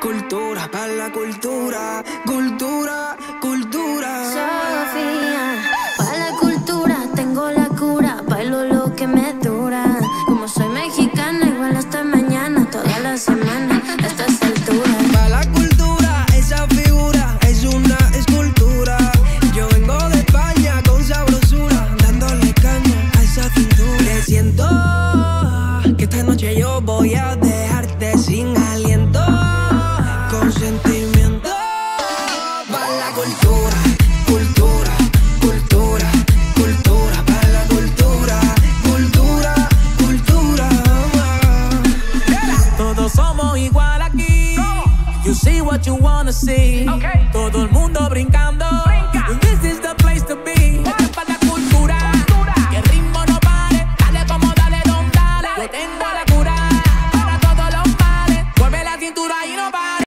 Cultura, para la cultura, cultura, cultura. Sofía, para la cultura tengo la cura, bailo lo que me dura. Como soy mexicana, igual hasta mañana, toda la semana, a estas alturas. Para la cultura, esa figura es una escultura. Yo vengo de España con sabrosura, dándole caña a esa cintura. Te siento que esta noche yo voy a dejarte sin aliento, con sentimiento. Para la cultura, cultura, cultura, cultura. Para la cultura, cultura, cultura. Todos somos igual aquí. You see what you wanna see. Todo el mundo brincando. This is the place to be. Para la cultura, que el ritmo no pare. Dale como dale, don, dale. Yo tengo la cura para todos los males. Mueve la cintura y no pare.